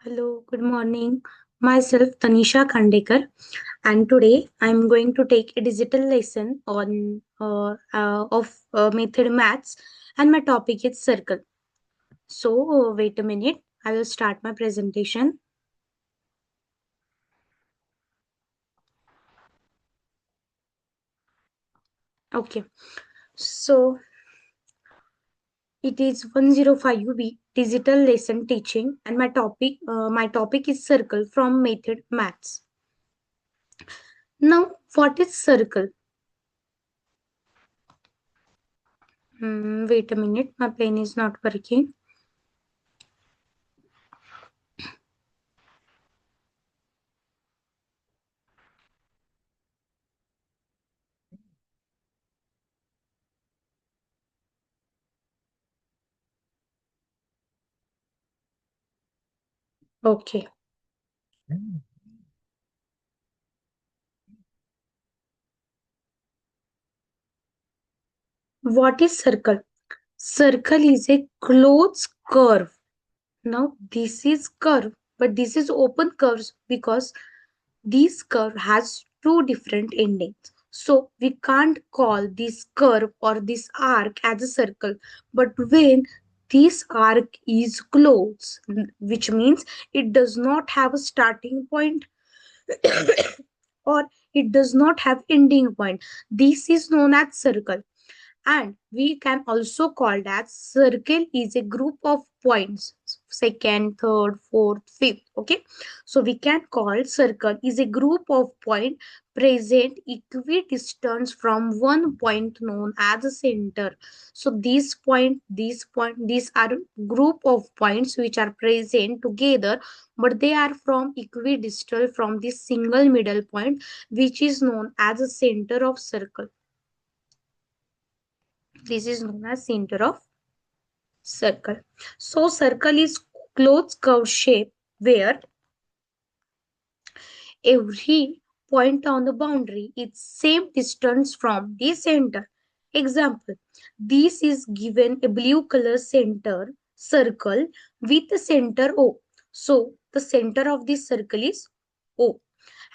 Hello, good morning. Myself Tanisha Khandekar, and today I'm going to take a digital lesson on of method maths, and my topic is circle. So wait a minute, I will start my presentation. Okay, so it is 105B digital lesson teaching, and my topic is circle from method maths. Now, what is circle? Wait a minute, my pen is not working. Okay. What is circle? Circle is a closed curve. Now this is curve, but this is open curves because this curve has two different endings. So we can't call this curve or this arc as a circle. But when this arc is closed, which means it does not have a starting point or it does not have ending point, this is known as circle. And we can also call that circle is a group of points, second, third, fourth, fifth. Okay, so we can call circle is a group of point present equidistant from one point known as a center. So these are group of points which are present together, but they are from equidistant from this single middle point, which is known as a center of circle. This is known as center of circle. So circle is closed curve shape where every point on the boundary is same distance from the center. Example, this is given a blue color center circle with the center O. So the center of this circle is O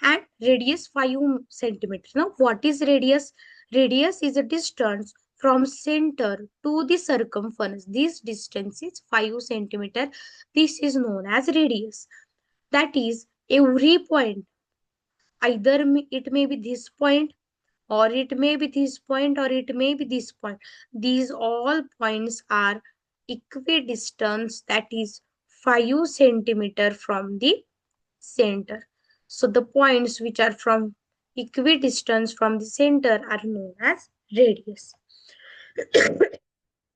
and radius 5 centimeters. Now what is radius? Radius is a distance from center to the circumference. This distance is 5 centimeter. This is known as radius. That is every point, either it may be this point or it may be this point or it may be this point. These all points are equidistant, that is 5 centimeter from the center. So the points which are from equidistant from the center are known as radius.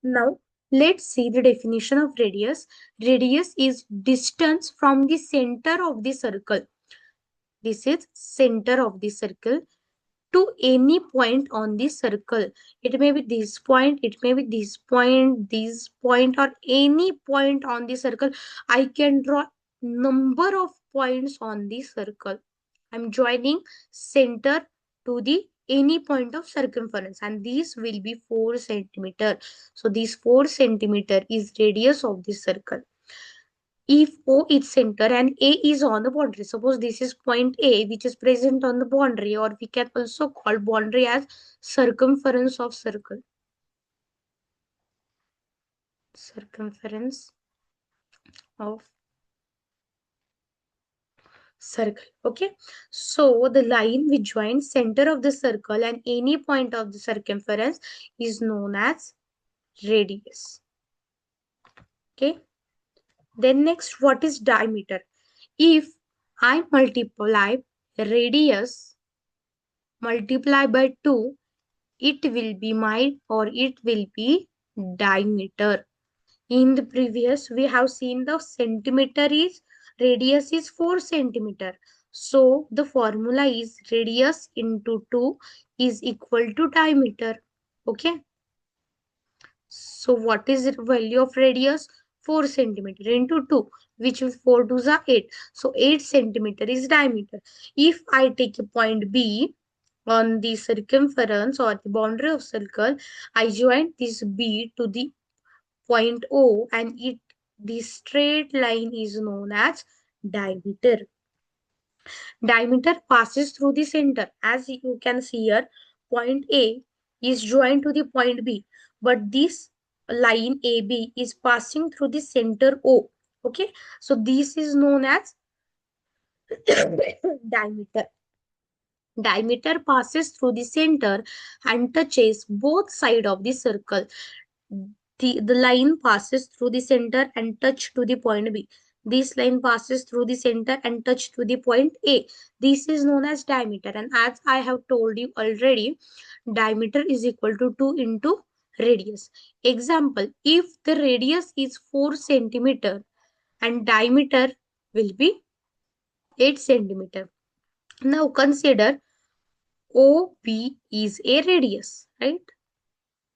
Now let's see the definition of radius. Radius is distance from the center of the circle. This is center of the circle to any point on the circle. It may be this point, it may be this point, or any point on the circle. I can draw number of points on the circle. I'm joining center to the any point of circumference, and this will be 4 centimeter. So this 4 centimeter is radius of the circle. If O is center and A is on the boundary, suppose this is point A which is present on the boundary, or we can also call boundary as circumference of circle. Circumference of circle. Okay, so the line which joins center of the circle and any point of the circumference is known as radius. Okay, then next, what is diameter? If I multiply radius multiply by 2, it will be it will be diameter. In the previous, we have seen the centimeter is radius is 4 centimeter. So the formula is radius into 2 is equal to diameter. Okay. So what is the value of radius? 4 centimeter into 2, which is 4 to the 8. So 8 centimeter is diameter. If I take a point B on the circumference or the boundary of circle, I join this B to the point O, and the straight line is known as diameter. Diameter passes through the center. As you can see here, point A is joined to the point B, but this line AB is passing through the center O. Okay, so this is known as diameter. Diameter passes through the center and touches both sides of the circle. The line passes through the center and touch to the point B. This line passes through the center and touch to the point A. This is known as diameter. And as I have told you already, diameter is equal to 2 into radius. Example, if the radius is 4 centimeter and diameter will be 8 centimeter. Now consider OB is a radius, right?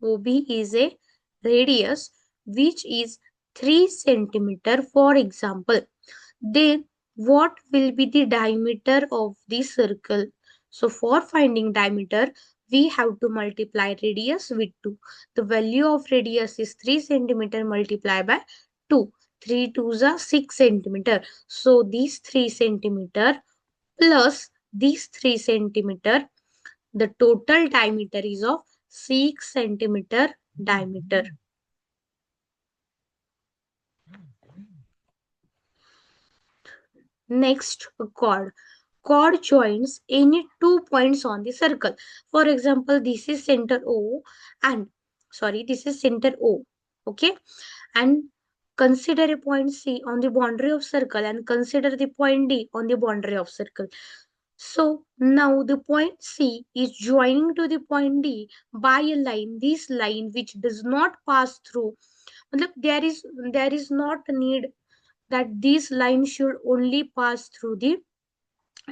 OB is a radius which is 3 centimeter, for example. Then what will be the diameter of the circle? So for finding diameter, we have to multiply radius with 2. The value of radius is 3 centimeter multiplied by 2. 3 2s are 6 centimeter. So these 3 centimeter plus these 3 centimeter, the total diameter is of 6 centimeter diameter. Next, a chord. Chord joins any 2 points on the circle. For example, this is center O and this is center O. Okay, and consider a point C on the boundary of circle and consider the point D on the boundary of circle. So now the point C is joining to the point D by a line. This line which does not pass through. There is not a need that this line should only pass through the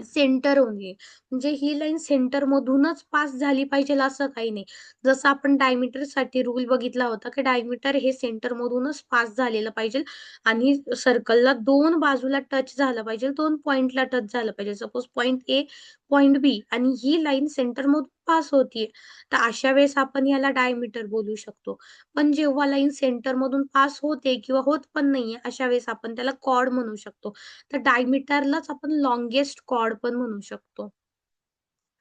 centre only. म्हणजे ही line centre मधूनच pass झाली पाहिजे असं काही नाही. जसं आपण diameter साठी रूल बघितला होता की डायमीटर हे सेंटर मधूनच पास झालेलं पाहिजे आणि सर्कलला 2 बाजूला टच झालं पाहिजे, 2 पॉइंटला टच झालं पाहिजे. सपोज पॉइंट ए, पॉइंट बी आणि ही लाईन सेंटर मधून पास होतीये, तर अशा वेळेस आपण याला डायमीटर बोलू शकतो. पण जेव्हा लाईन सेंटर मधून पास होते किंवा होत पण नाहीये, अशा वेळेस आपण त्याला कॉर्ड म्हणू शकतो. तर डायमीटरलाच आपण लॉंगेस्ट कॉर्ड पण म्हणू शकतो.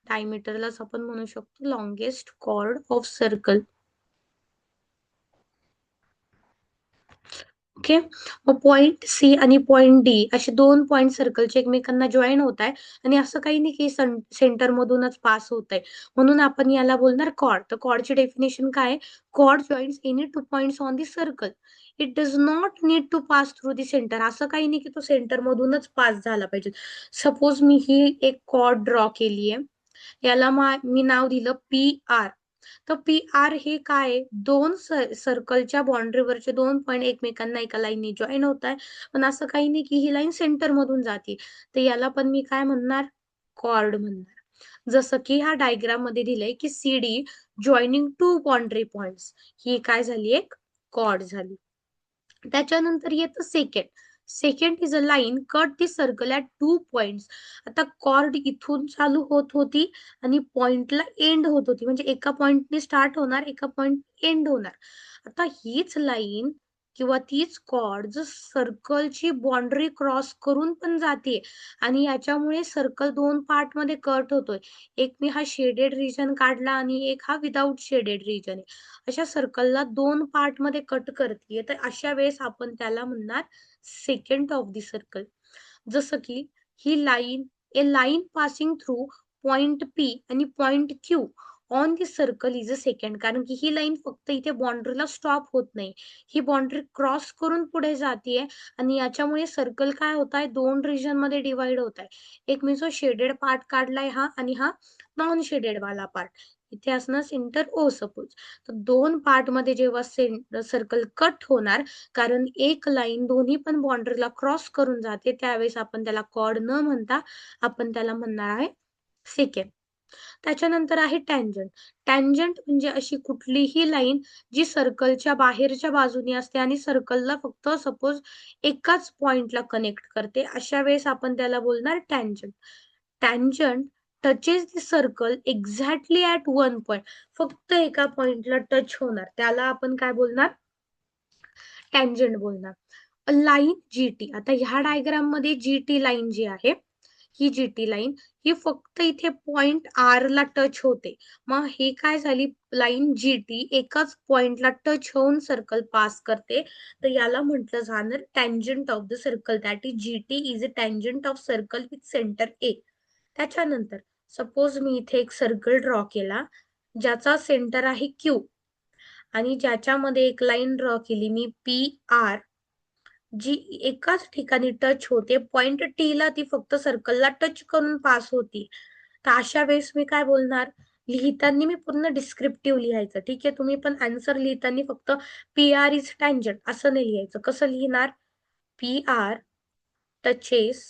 डायमीटरलाच आपण म्हणू शकतो longest chord of circle. Okay, मग पॉइंट सी आणि पॉइंट डी असे 2 पॉइंट सर्कलचे एकमेकांना जॉईन होत आहे आणि असं काही नाही की सेंटर मधूनच पास होत आहे, म्हणून आपण याला बोलणार कॉर्ड. तर कॉर्डची डेफिनेशन काय आहे? Chord joins any 2 points on the circle. It does not need to pass through the centre. असं काही नाही की तो सेंटर मधूनच पास झाला पाहिजे. सपोज मी ही एक कॉर्ड ड्रॉ केली आहे, याला मी नाव दिलं पी आर. तर पी आर हे काय, 2 सर्कलच्या बाउंड्रीवरचे 2 पॉइंट एकमेकांना एका लाईनने जॉईन होत आहे. पण असं काही नाही की ही लाईन सेंटर मधून जाते, तर याला पण मी काय म्हणणार? कॉर्ड म्हणणार. जसं की ह्या डायग्राम मध्ये दिलंय की C D joining 2 boundary points, ही काय झाली? एक कॉर्ड झाली. त्याच्यानंतर येतं second. Second is a line cut the circle at 2 points. आता कॉर्ड इथून चालू होत होती आणि पॉइंटला एंड होत होती, म्हणजे एका पॉइंटने स्टार्ट होणार, एका पॉइंट एंड होणार. आता हीच लाईन किंवा तीच कॉर्ड सर्कलची बाउंड्री क्रॉस करून पण जाते आणि याच्यामुळे सर्कल 2 पार्ट मध्ये कट होतोय. एक मी हा शेडेड रिजन काढला आणि एक हा विदाउट शेडेड रिजन आहे. अशा सर्कलला 2 पार्ट मध्ये कट करते, तर अशा वेळेस आपण त्याला म्हणणार सेकंड ऑफ द सर्कल. जसं की ही line, a line passing through point P आणि point Q on the circle is a second. कारण की ही लाईन फक्त इथे बाउंड्रीला स्टॉप होत नाही, ही बाउंड्री क्रॉस करून पुढे जाते आणि याच्यामुळे सर्कल काय होत आहे? 2 रिजन मध्ये डिवाइड होत आहे. एक मी जो शेडेड पार्ट काढलाय हा, आणि हा नॉन शेडेड वाला पार्ट. इथे असणार सेंटर ओ सपोज. तर 2 पार्ट मध्ये जेव्हा सर्कल कट होणार, कारण एक लाईन दोन्ही पण बाउंड्रीला क्रॉस करून जाते, त्यावेळेस आपण त्याला कॉर्ड न म्हणता आपण त्याला म्हणणार आहे सेकंड. त्याच्यानंतर आहे टँजंट. टँजंट म्हणजे अशी कुठलीही लाईन जी सर्कलच्या बाहेरच्या बाजूने असते आणि सर्कलला फक्त सपोज एकाच पॉइंटला कनेक्ट करते, अशा वेळेस आपण त्याला बोलणार tangent. Tangent touches the circle exactly at 1 point. फक्त एका पॉइंटला टच होणार, त्याला आपण काय बोलणार? टँजंट बोलणार. लाईन जीटी, आता ह्या डायग्राम मध्ये जीटी लाईन जी आहे, ही जीटी लाईन ही फक्त इथे पॉइंट आर ला टच होते. मग हे काय झाली, लाईन जीटी एकाच पॉइंटला टच होऊन सर्कल पास करते, तर याला म्हटलं जाणार tangent of the circle. That is GT is a tangent of circle with centre A. त्याच्यानंतर सपोज मी इथे एक सर्कल ड्रॉ केला ज्याचा सेंटर आहे क्यू, आणि ज्याच्यामध्ये एक लाईन ड्रॉ केली मी पी आर, जी एकाच ठिकाणी टच होते, पॉइंट टी ला ती फक्त सर्कलला टच करून पास होती. तर अशा वेळेस मी काय बोलणार, लिहिताना मी पूर्ण डिस्क्रिप्टिव्ह लिहायचं. ठीक आहे, तुम्ही पण आन्सर लिहिताना फक्त पी आर इज टँजंट असं नाही लिहायचं. कसं लिहिणार, P R touches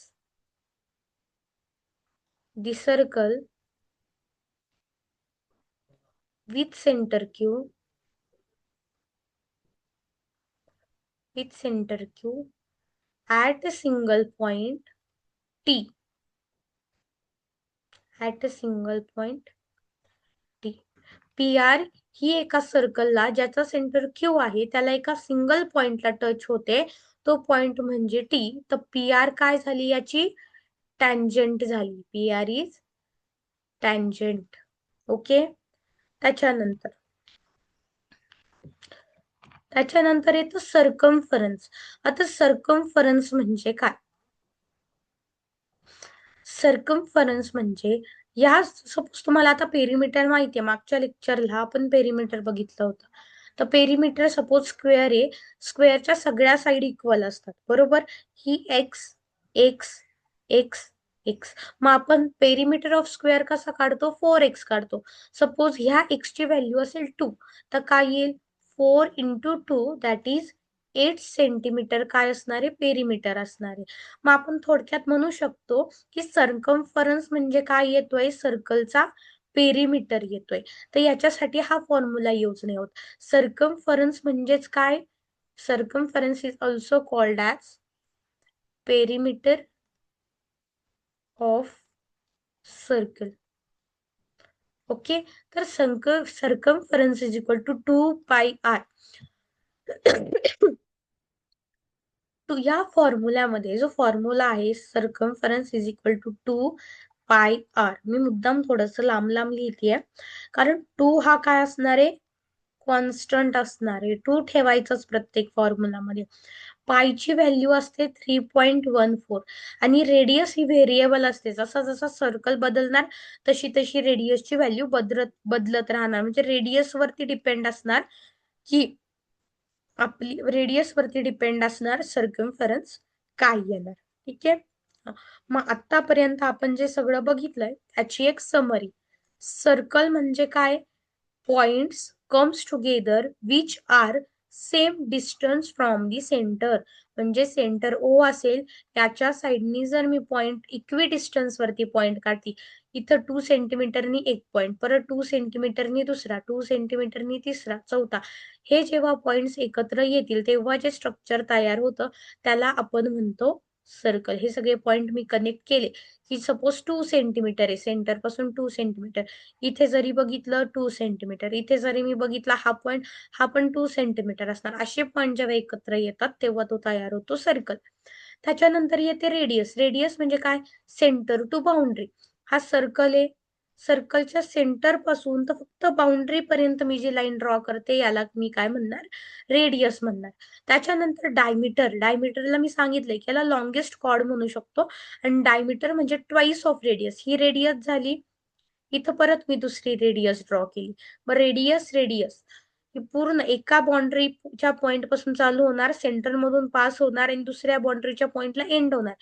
the circle with centre Q, at a single point T, at a single point T. PR ही एका सर्कलला ज्याचा सेंटर क्यू आहे त्याला एका सिंगल पॉइंटला टच होते, तो पॉइंट म्हणजे टी. तर PR काय झाली, याची टँजंट झाली. PR is tangent. ओके. त्याच्यानंतर येतं सर्कम्फरन्स. आता सर्कम्फरन्स म्हणजे काय, सर्कम्फरन्स म्हणजे या सपोज तुम्हाला आता पेरिमीटर माहितीये, मागच्या लेक्चरला आपण पेरिमीटर बघितलं होतं. तर पेरिमीटर सपोज स्क्वेअर आहे, स्क्वेअरच्या सगळ्या साइड इक्वल असतात, बरोबर. ही एक्स एक्स एक्स एक्स, मग आपण पेरिमीटर ऑफ स्क्वेअर कसा काढतो, 4x काढतो. सपोज ह्या x ची व्हॅल्यू असेल 2, तर काय येईल, 4 इंटू 2 दॅट इज 8 सेंटीमीटर काय असणारे, पेरिमीटर असणारे. मग आपण थोडक्यात म्हणू शकतो की सर्कम्फरन्स म्हणजे काय येतोय, सर्कलचा पेरिमीटर येतोय. तर याच्यासाठी हा फॉर्म्युला यूज नाही होत. सर्कम्फरन्स म्हणजेच काय, circumference is also called as perimeter of circle. Okay. तर circumference is equal to 2πr. या फॉर्म्युल्यामध्ये जो फॉर्म्युला आहे, circumference is equal to 2πr, मी मुद्दाम थोडस लांब लांब लिहितीये, कारण 2 हा काय असणार आहे, कॉन्स्टंट असणार आहे. 2 ठेवायचंच प्रत्येक फॉर्म्युलामध्ये. पायची व्हॅल्यू असते 3.14, आणि रेडियस ही व्हेरिएबल असते. जसा जसा सर्कल बदलणार तशी तशी रेडियसची व्हॅल्यू बदलत राहणार. म्हणजे रेडियस वरती डिपेंड असणार की आपली रेडियस वरती डिपेंड असणार सर्कम्फरन्स काय येणार. ठीक आहे. मग आतापर्यंत आपण जे सगळं बघितलंय त्याची एक समरी. सर्कल म्हणजे काय, points comes together which are same distance from the centre. म्हणजे सेंटर ओ असेल, त्याच्या साइडनी जर मी पॉइंट इक्वी डिस्टन्स वरती पॉइंट काढते, इथं 2 सेंटीमीटरनी एक पॉइंट, परत 2 सेंटीमीटरनी दुसरा, 2 सेंटीमीटरनी तिसरा, चौथा, हे जेव्हा पॉइंट्स एकत्र येतील तेव्हा जे स्ट्रक्चर तयार होतं त्याला आपण म्हणतो सर्कल. हे सगळे पॉइंट मी कनेक्ट केले की सपोज 2 सेंटीमीटर आहे, सेंटर पासून 2 सेंटीमीटर, इथे जरी बघितलं 2 सेंटीमीटर, इथे जरी मी बघितला हा पॉइंट, हा पण 2 सेंटीमीटर असणार. असे पॉइंट जेव्हा एकत्र येतात तेव्हा तो तयार होतो सर्कल. त्याच्यानंतर येते रेडियस. रेडियस म्हणजे काय, सेंटर टू बाउंड्री. हा सर्कल आहे, सर्कलच्या सेंटर पासून तर फक्त बाउंड्री पर्यंत मी जी लाईन ड्रॉ करते याला मी काय म्हणणार, रेडियस म्हणणार. त्याच्यानंतर डायमीटर. डायमीटरला मी सांगितलंय की याला लॉंगेस्ट कॉर्ड म्हणू शकतो, आणि डायमीटर म्हणजे twice of radius. He radius झाली, इथं परत मी दुसरी रेडियस ड्रॉ केली. मग रेडियस ही पूर्ण एका बाउंड्रीच्या पॉइंट पासून चालू होणार, सेंटर मधून पास होणार आणि दुसऱ्या बाउंड्रीच्या पॉइंटला एंड होणार,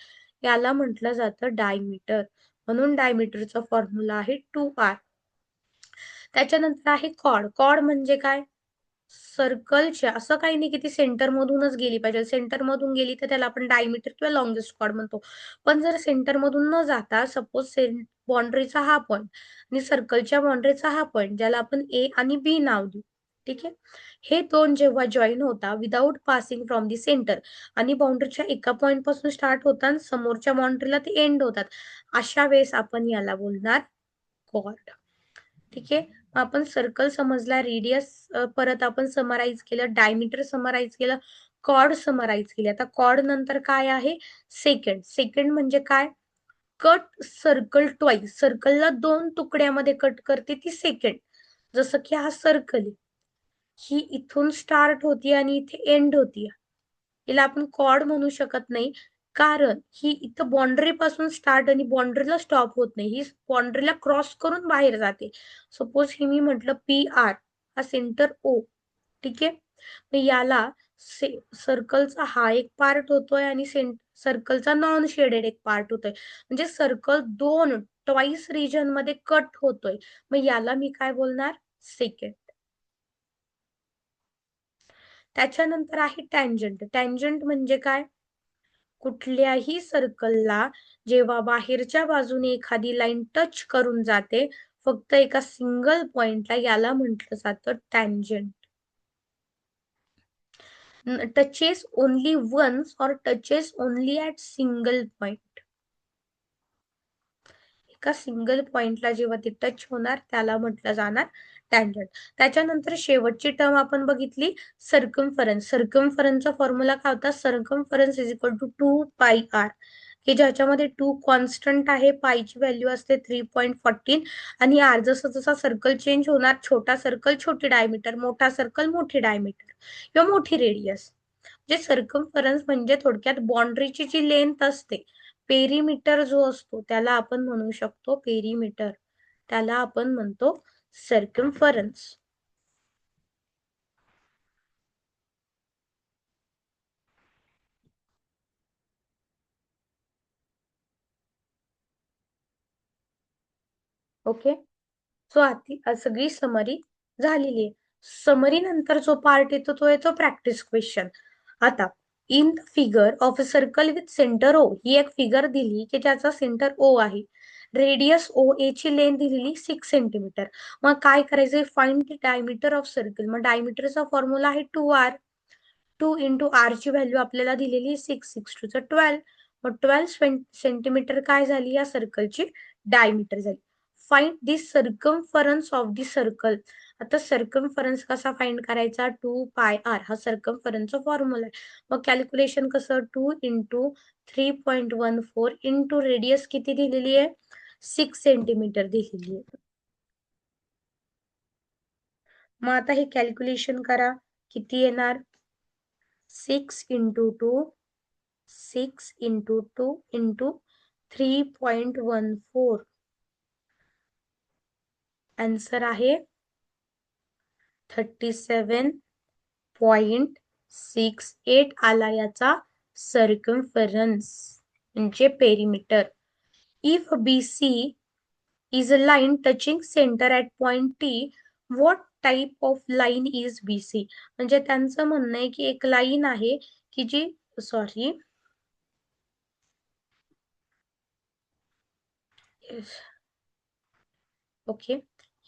याला म्हटलं जातं डायमीटर. म्हणून डायमीटरचा फॉर्म्युला आहे 2r. त्याच्यानंतर आहे कॉर्ड. कॉर्ड म्हणजे काय, सर्कलच्या, असं काही नाही की ती सेंटर मधूनच गेली पाहिजे. सेंटर मधून गेली तर त्याला आपण डायमीटर किंवा लॉंगेस्ट कॉर्ड म्हणतो. पण जर सेंटर मधून न जाता सपोज बाउंड्रीचा हा पॉइंट आणि सर्कलच्या बाउंड्रीचा हा पॉइंट, ज्याला आपण ए आणि बी नाव देऊ, ठीक आहे, हे दोन जेव्हा जॉईन होता without passing from the centre, आणि बाउंड्रीच्या एका पॉइंट पासून स्टार्ट होतात समोरच्या बाउंड्रीला ते एंड होतात, अशा वेळेस आपण याला बोलणार कॉर्ड. ठीक आहे. आपण सर्कल समजला, रेडियस परत आपण समराइज केलं, डायमीटर समराइज केलं, कॉर्ड समराईज केली. आता कॉर्ड नंतर काय आहे, सेकंड. सेकंड म्हणजे काय, कट सर्कल ट्वाइस, सर्कलला 2 तुकड्यामध्ये कट करते ती सेकंड. जसं की हा सर्कल आहे, ही इथून स्टार्ट होती आणि इथे एंड होती. हिला आपण कॉर्ड म्हणू शकत नाही, कारण ही इथं बाउंड्री पासून स्टार्ट आणि बाउंड्रीला स्टॉप होत नाही, ही बाउंड्रीला क्रॉस करून बाहेर जाते. सपोज ही मी म्हटलं पी आर, हा सेंटर ओ, ठीक आहे. मग याला सर्कलचा हा एक पार्ट होतोय आणि सर्कलचा नॉन शेडेड एक पार्ट होतोय, म्हणजे सर्कल 2 ट्वाइस रिजन मध्ये कट होतोय. मग याला मी काय बोलणार, सेकंड. त्याच्यानंतर आहे टँजंट. टँजंट म्हणजे काय, कुठल्याही सर्कलला जेव्हा बाहेरच्या बाजूने एखादी लाईन टच करून जाते फक्त एका सिंगल पॉइंटला, याला म्हटलं जातं टँजंट. टचेस ओनली वन्स और touches only at single point. एका सिंगल पॉइंटला जेव्हा ते टच होणार त्याला म्हटलं जाणार टँजंट. त्याच्यानंतर शेवटची टर्म आपण बघितली, सर्कम्फरन्स. सर्कम्फरन्सचा फॉर्म्युला काय होता, सर्कम्फरन्स इज इक्वल टू 2 पाय आर, की ज्याच्यामध्ये 2 कॉन्स्टंट आहे, पायची व्हॅल्यू असते 3.14 आणि आर. जसं जसा सर्कल चेंज होणार, छोटा सर्कल छोटी डायमीटर, मोठा सर्कल मोठी डायमीटर किंवा मोठी रेडियस. जे सर्कम्फरन्स म्हणजे थोडक्यात बाउंड्रीची जी लेंथ असते, पेरीमीटर जो असतो त्याला आपण म्हणू शकतो पेरीमीटर, त्याला आपण म्हणतो सर्कम्फरन्स. ओके, सो आता सगळी समरी झालेली आहे. समरी नंतर जो पार्ट येतो तो येतो प्रॅक्टिस क्वेश्चन. आता in the figure of a circle with centre O, ही एक फिगर दिली की ज्याचा सेंटर ओ आहे, रेडियस ओ ए ची लेंथ दिलेली 6 सेंटीमीटर. मग काय करायचंय, find the diameter of circle. मग डायमीटरचा फॉर्म्युला आहे 2r. 2 इंटू आर ची व्हॅल्यू आपल्याला दिलेली 6, 6 टू 12. मग 12 सेंटीमीटर काय झाली या सर्कलची डायमीटर झाली. Find the circumference of the circle. आता सर्कम्फरन्स कसा फाइंड करायचा, 2 पाय आर हा सर्कम्फरन्सचा फॉर्म्युला आहे. मग कॅल्क्युलेशन कसं, 2 इंटू 3.14 इंटू रेडियस किती दिलेली आहे, 6 सेंटीमीटर दिलेली आहे. मग आता हे कॅल्क्युलेशन करा, किती येणार, 6 इंटू 2, 6 इंटू 2 इंटू 3.14, आन्सर आहे 37.68 आला याचा सर्कम्फरन्स म्हणजे perimeter. If BC is a line touching center at point T, what type of line is BC. म्हणजे त्यांचं म्हणणं आहे की एक लाईन आहे की जी, सॉरी, ओके,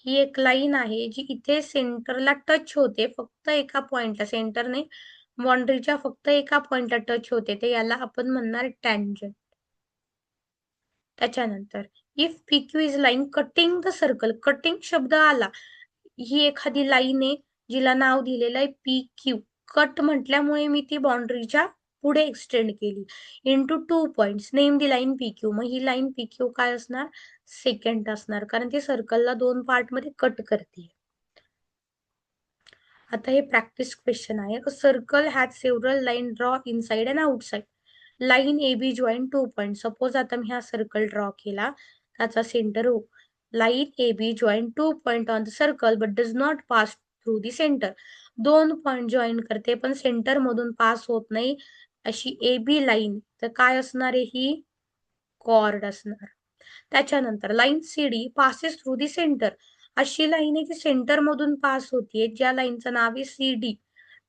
ही एक लाईन आहे जी इथे सेंटरला टच होते, फक्त एका पॉइंटला, सेंटर नाही बाउंड्रीच्या फक्त एका पॉइंटला टच होते, ते याला आपण म्हणणार टँजंट. त्याच्यानंतर if PQ is line cutting the circle, cutting शब्द आला, ही एखादी लाईन आहे जिला नाव दिलेलं आहे PQ. कट म्हटल्यामुळे मी ती बाउंड्रीच्या पुढे एक्सटेंड केली, into 2 points, name the line PQ. मग ही लाईन PQ काय असणार, सेकंड असणार, कारण ती सर्कलला 2 पार्ट मध्ये कट करते. आता हे प्रॅक्टिस क्वेश्चन आहे. A circle has several line draw inside and outside. Line AB join 2 point. Suppose आता मी हा सर्कल ड्रॉ केला, त्याचा centre O. Line AB join 2 point on the circle but does not pass through the centre. 2 point join करते पण centre मधून pass होत नाही, अशी AB लाईन, तर काय असणार आहे ही, कॉर्ड असणार. त्याच्यानंतर line CD passes through the centre. अशी लाईन आहे की सेंटर मधून पास होतीये, ज्या लाईनचं नाव आहे CD.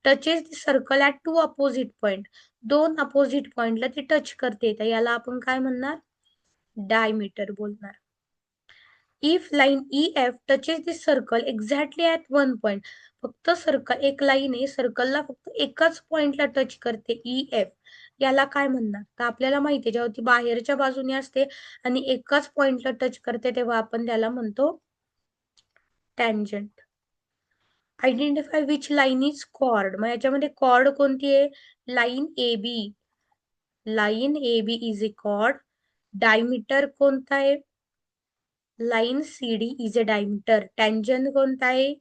Touches the circle at 2 opposite point. 2 opposite पॉइंटला ती टच करते, तर याला आपण काय म्हणणार, डायमीटर बोलणार. If line EF touches the circle exactly at 1 point. फक्त सर्कल, एक लाईन आहे, सर्कलला फक्त एकाच पॉइंटला टच करते EF, याला काय म्हणणार, तर आपल्याला माहिती आहे जेव्हा ती बाहेरच्या बाजूने असते आणि एकाच पॉइंटला टच करते तेव्हा आपण त्याला म्हणतो tangent. Identify which line is chord. मग याच्यामध्ये कॉर्ड कोणती आहे? Line A B. Line A B is a chord. Diameter कोणता आहे? Line C D is a diameter. Tangent कोणता आहे?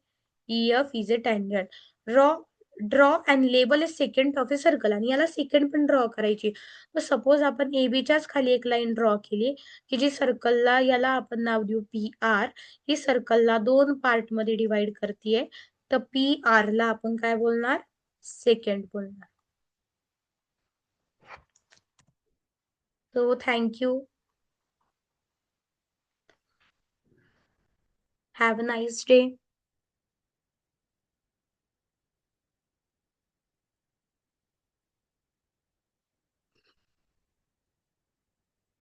EF is a tangent. Draw and label a secant of a circle. आणि याला सेकंड पण draw करायची. तर suppose आपण एबीच्याच खाली एक लाईन ड्रॉ केली की जी सर्कलला, याला आपण नाव देऊ PR. ही सर्कलला 2 पार्ट मध्ये डिवाइड करतीये. तर PR ला आपण काय बोलणार? सेकंड बोलणार. So thank you. Have a nice day.